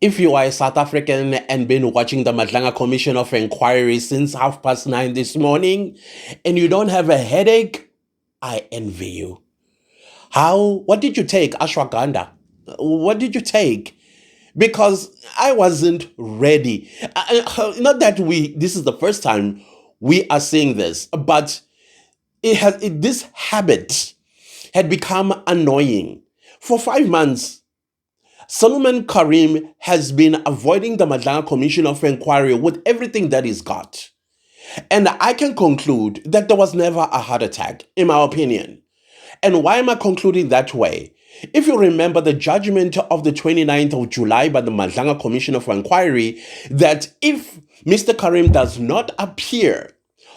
If you are a South African and been watching the MADLANGA Commission of Inquiry since 9:30 this morning and you don't have a headache, I envy you. What did you take, ashwagandha? What did you take? Because I wasn't ready. Not that this is the first time we are seeing this, but this habit had become annoying. For 5 months, Sulliman Karim has been avoiding the MADLANGA Commission of Inquiry with everything that he's got. And I can conclude that there was never a heart attack, in my opinion. And why am I concluding that way? If you remember the judgment of the 29th of July by the MADLANGA Commission of Inquiry, that if Mr. Karim does not appear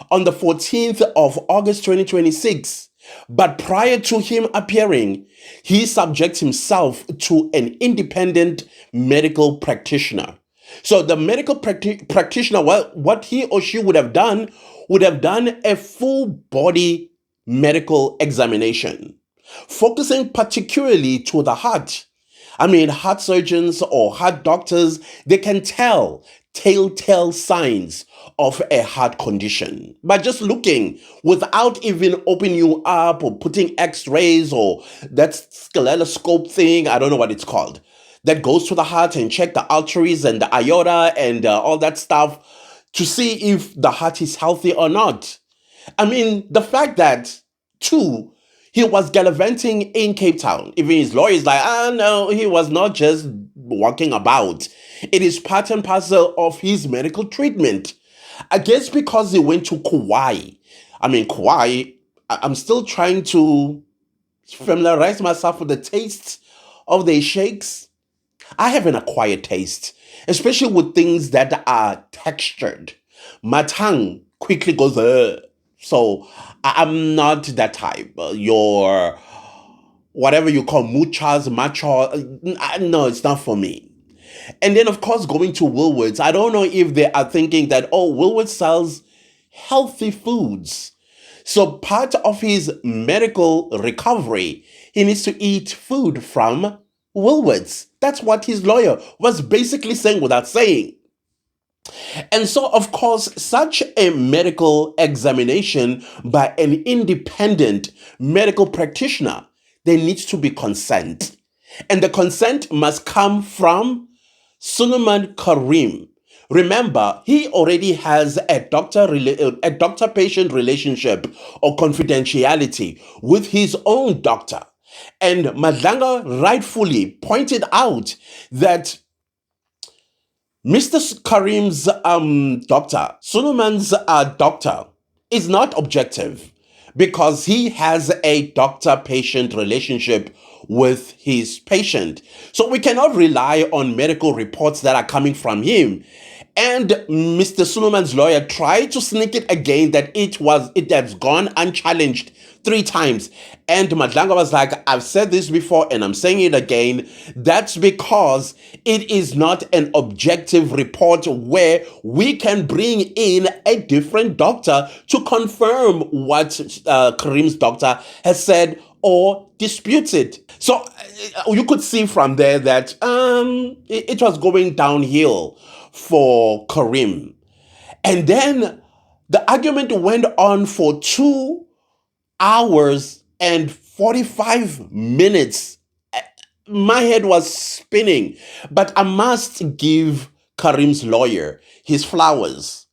on the 14th of August 2026, but prior to him appearing, he subjects himself to an independent medical practitioner. So the medical practitioner, what he or she would have done a full body medical examination, focusing particularly to the heart. I mean, heart surgeons or heart doctors, they can tell telltale signs of a heart condition by just looking, without even opening you up or putting x-rays or that scleroscope thing, I don't know what it's called, that goes to the heart and check the arteries and the aorta and all that stuff to see if the heart is healthy or not. I mean, the fact that, too, he was gallivanting in Cape Town. Even his lawyer is like, no, he was not just walking about. It is part and parcel of his medical treatment. I guess because he went to Kauai. I mean, Kauai, I'm still trying to familiarize myself with the tastes of the shakes. I have an acquired taste, especially with things that are textured. My tongue quickly goes, So I'm not that type. Your whatever you call muchas, macho, no, it's not for me. And then, of course, going to Woolworths, I don't know if they are thinking that, Woolworths sells healthy foods. So part of his medical recovery, he needs to eat food from Woolworths. That's what his lawyer was basically saying without saying. And so, of course, such a medical examination by an independent medical practitioner, there needs to be consent. And the consent must come from Sulliman Karim. Remember, he already has a doctor-patient relationship or confidentiality with his own doctor. And MADLANGA rightfully pointed out that Mr. Karim's doctor, Sulliman's doctor, is not objective because he has a doctor-patient relationship with his patient. So we cannot rely on medical reports that are coming from him. And Mr. Sulliman's lawyer tried to sneak it again that it has gone unchallenged 3 times. And MADLANGA was like, I've said this before and I'm saying it again. That's because it is not an objective report where we can bring in a different doctor to confirm what Karim's doctor has said or disputes it. So you could see from there that it was going downhill for Karim. And then the argument went on for 2 hours and 45 minutes. My head was spinning, but I must give Karim's lawyer his flowers.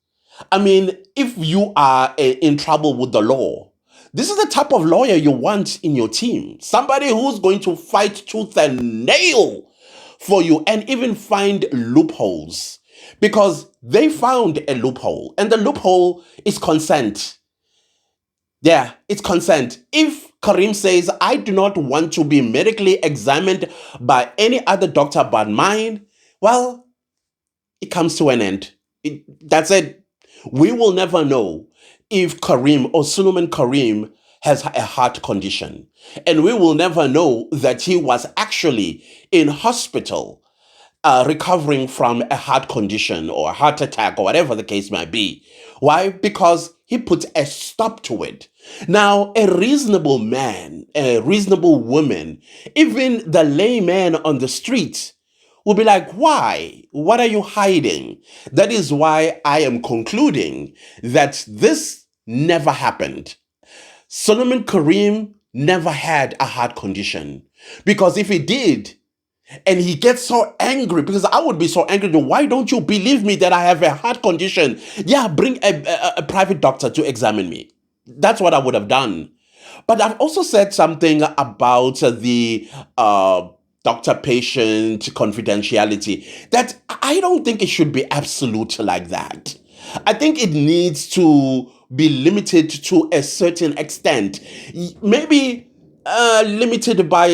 I mean, if you are in trouble with the law, this is the type of lawyer you want in your team. Somebody who's going to fight tooth and nail for you and even find loopholes. Because they found a loophole, and the loophole is consent. Yeah, it's consent. If Karim says, I do not want to be medically examined by any other doctor but mine, well, it comes to an end. That's it. We will never know if Karim or Sulliman Karim has a heart condition. And we will never know that he was actually in hospital recovering from a heart condition or a heart attack or whatever the case might be. Why? Because he put a stop to it. Now, a reasonable man, a reasonable woman, even the layman on the street will be like, why? What are you hiding? That is why I am concluding that this never happened. Solomon Karim never had a heart condition. Because if he did, and he gets so angry, because I would be so angry, why don't you believe me that I have a heart condition? Yeah, bring a private doctor to examine me. That's what I would have done. But I've also said something about the doctor-patient confidentiality, that I don't think it should be absolute like that. I think it needs to be limited to a certain extent. Maybe limited by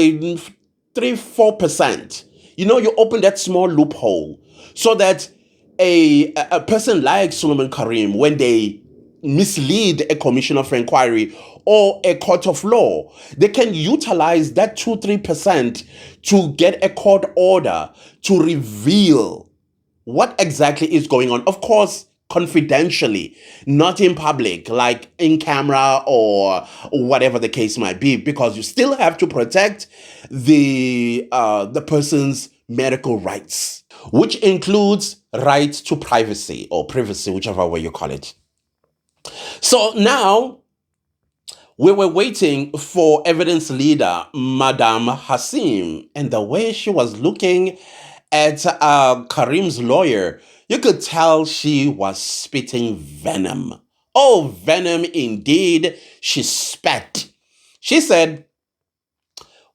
3-4%. You open that small loophole so that a person like Sulliman Karim, when they mislead a commission of inquiry or a court of law, they can utilize that 2-3% to get a court order to reveal what exactly is going on. Of course, confidentially, not in public, like in camera or whatever the case might be, because you still have to protect the person's medical rights, which includes rights to privacy or privacy, whichever way you call it. So now we were waiting for evidence leader, Madame Hassim, and the way she was looking at Karim's lawyer, you could tell she was spitting venom. Oh, venom indeed. She spat. She said,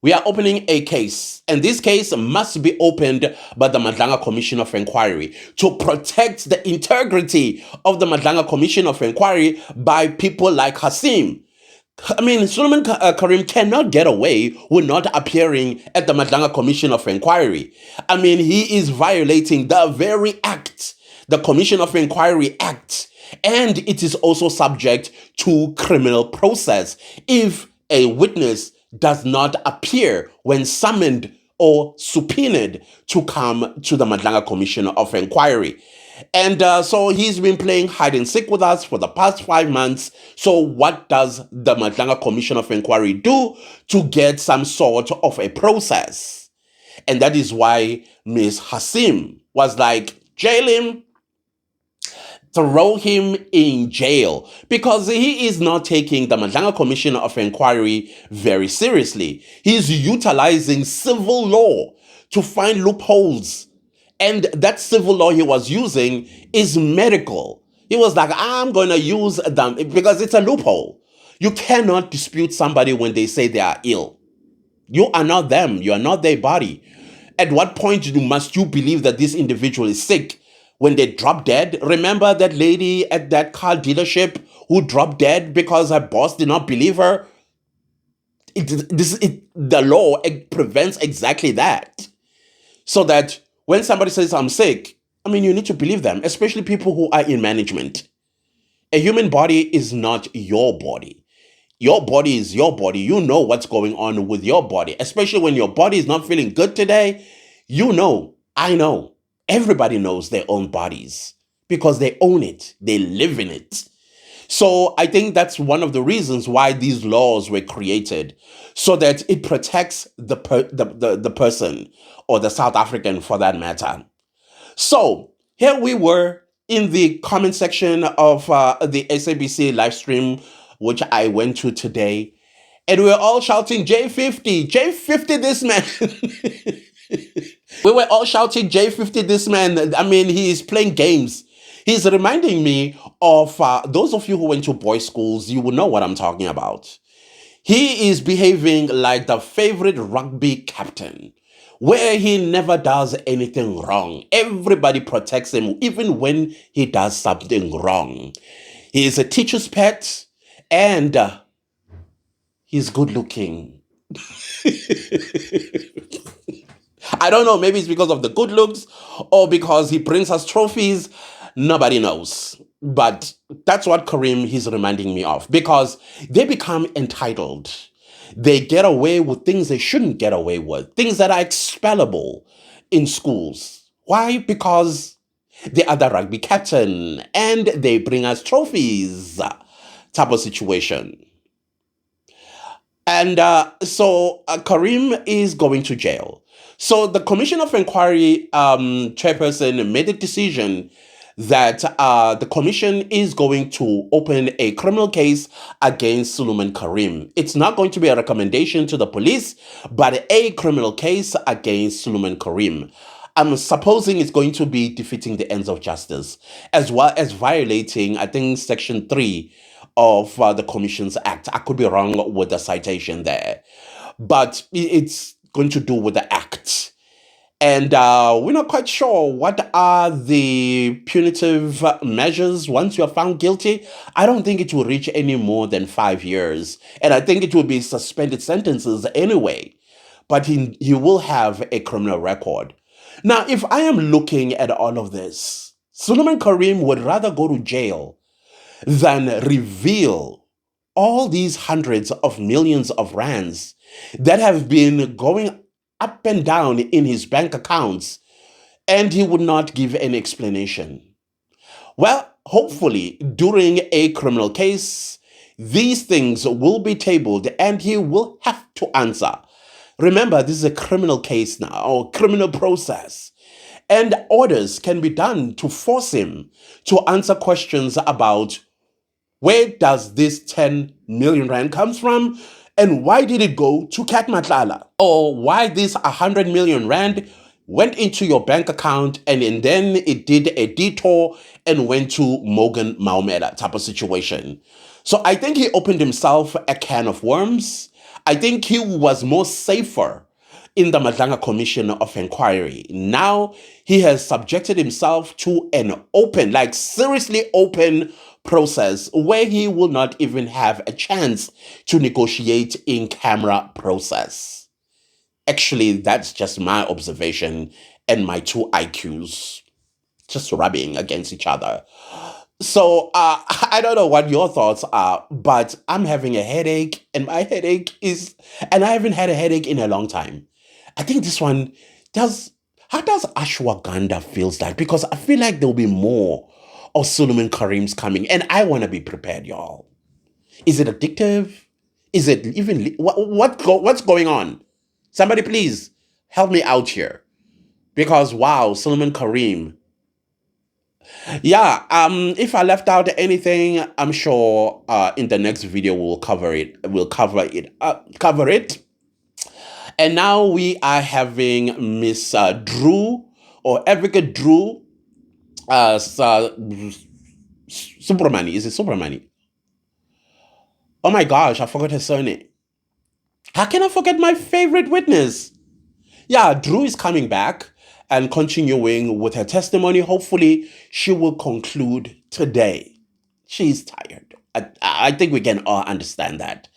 we are opening a case, and this case must be opened by the MADLANGA Commission of Inquiry to protect the integrity of the MADLANGA Commission of Inquiry by people like Hassim. I mean, Sulliman Karim cannot get away with not appearing at the MADLANGA Commission of Inquiry. I mean, he is violating the very act, the Commission of Inquiry Act, and it is also subject to criminal process if a witness does not appear when summoned or subpoenaed to come to the MADLANGA Commission of Inquiry. And so he's been playing hide and seek with us for the past 5 months. So what does the MADLANGA Commission of Inquiry do to get some sort of a process? And that is why Ms. Hassim was like, jail him, throw him in jail, because he is not taking the MADLANGA Commission of Inquiry very seriously. He's utilizing civil law to find loopholes. And that civil law he was using is medical. He was like, I'm going to use them because it's a loophole. You cannot dispute somebody when they say they are ill. You are not them. You are not their body. At what point must you believe that this individual is sick? When they drop dead? Remember that lady at that car dealership who dropped dead because her boss did not believe her? The law prevents exactly that. So that when somebody says, I'm sick, I mean, you need to believe them, especially people who are in management. A human body is not your body. Your body is your body. You know what's going on with your body, especially when your body is not feeling good today. You know, I know. Everybody knows their own bodies because they own it. They live in it. So I think that's one of the reasons why these laws were created, so that it protects the person, or the South African for that matter. So here we were in the comment section of the SABC live stream, which I went to today, and we were all shouting, J50, J50 this man. We were all shouting, J50 this man. I mean, he is playing games. He's reminding me of those of you who went to boys' schools, you will know what I'm talking about. He is behaving like the favorite rugby captain, where he never does anything wrong. Everybody protects him, even when he does something wrong. He is a teacher's pet, and he's good looking. I don't know, maybe it's because of the good looks or because he brings us trophies. Nobody knows. But that's what Karim he's reminding me of, because they become entitled. They get away with things they shouldn't get away with, things that are expellable in schools. Why? Because they are the rugby captain and they bring us trophies type of situation. And Karim is going to jail. So the Commission of Inquiry chairperson made a decision that the commission is going to open a criminal case against Sulliman Karim. It's not going to be a recommendation to the police, but a criminal case against Sulliman Karim. I'm supposing it's going to be defeating the ends of justice, as well as violating, I think, Section 3 of the Commissions Act. I could be wrong with the citation there, but it's going to do with the act. And we're not quite sure what are the punitive measures once you are found guilty. I don't think it will reach any more than 5 years. And I think it will be suspended sentences anyway. But he will have a criminal record. Now, if I am looking at all of this, Sulliman Karim would rather go to jail than reveal all these hundreds of millions of rands that have been going up and down in his bank accounts, and he would not give any explanation. Well, hopefully, during a criminal case, these things will be tabled and he will have to answer. Remember, this is a criminal case now, or criminal process. And orders can be done to force him to answer questions about where does this 10 million rand comes from? And why did it go to Cat Matlala? Or why this 100 million rand went into your bank account and then it did a detour and went to Morgan Maumela type of situation. So I think he opened himself a can of worms. I think he was more safer in the MADLANGA Commission of Inquiry. Now he has subjected himself to an open, like seriously open process where he will not even have a chance to negotiate in camera process. Actually, that's just my observation and my two IQs just rubbing against each other. So I don't know what your thoughts are, but I'm having a headache, and my headache is, and I haven't had a headache in a long time. I think this one does. How does ashwagandha feels like? Because I feel like there'll be more of Sulliman Karim's coming, and I want to be prepared, y'all. Is it addictive? Is it even what's going on? Somebody please help me out here, because wow, Sulliman Karim. Yeah, if I left out anything, I'm sure in the next video we'll cover it. Cover it. And now we are having Miss Drew, or Advocate Drew Subramani. Is it Subramani? Oh my gosh, I forgot her surname. How can I forget my favorite witness? Yeah, Drew is coming back and continuing with her testimony. Hopefully, she will conclude today. She's tired. I think we can all understand that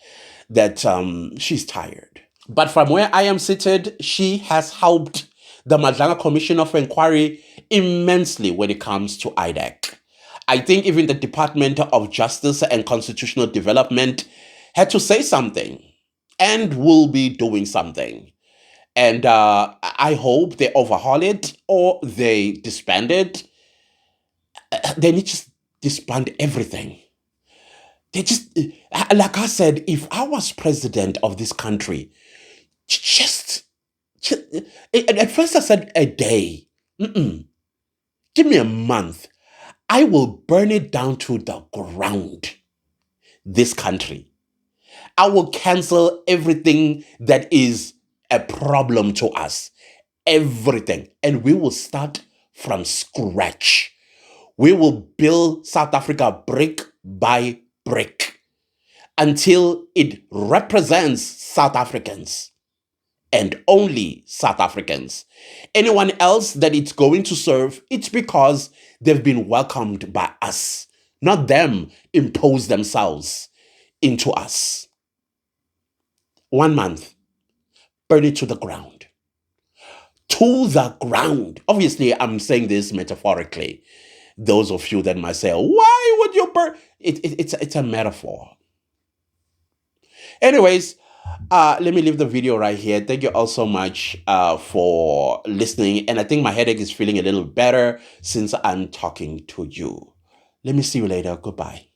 she's tired. But from where I am seated, she has helped the MADLANGA Commission of Inquiry immensely when it comes to IDEC. I think even the Department of Justice and Constitutional Development had to say something and will be doing something. And I hope they overhaul it or they disband it. They need to disband everything. They just, like I said, if I was president of this country, just at first I said a day. Give me a month. I will burn it down to the ground. This country. I will cancel everything that is a problem to us. Everything. And we will start from scratch. We will build South Africa brick by brick until it represents South Africans and only South Africans. Anyone else that it's going to serve, it's because they've been welcomed by us, not them impose themselves into us. 1 month, burn it to the ground. To the ground. Obviously, I'm saying this metaphorically. Those of you that might say, why would you burn? It's a metaphor. Anyways, let me leave the video right here. Thank you all so much for listening. And I think my headache is feeling a little better since I'm talking to you. Let me see you later. Goodbye.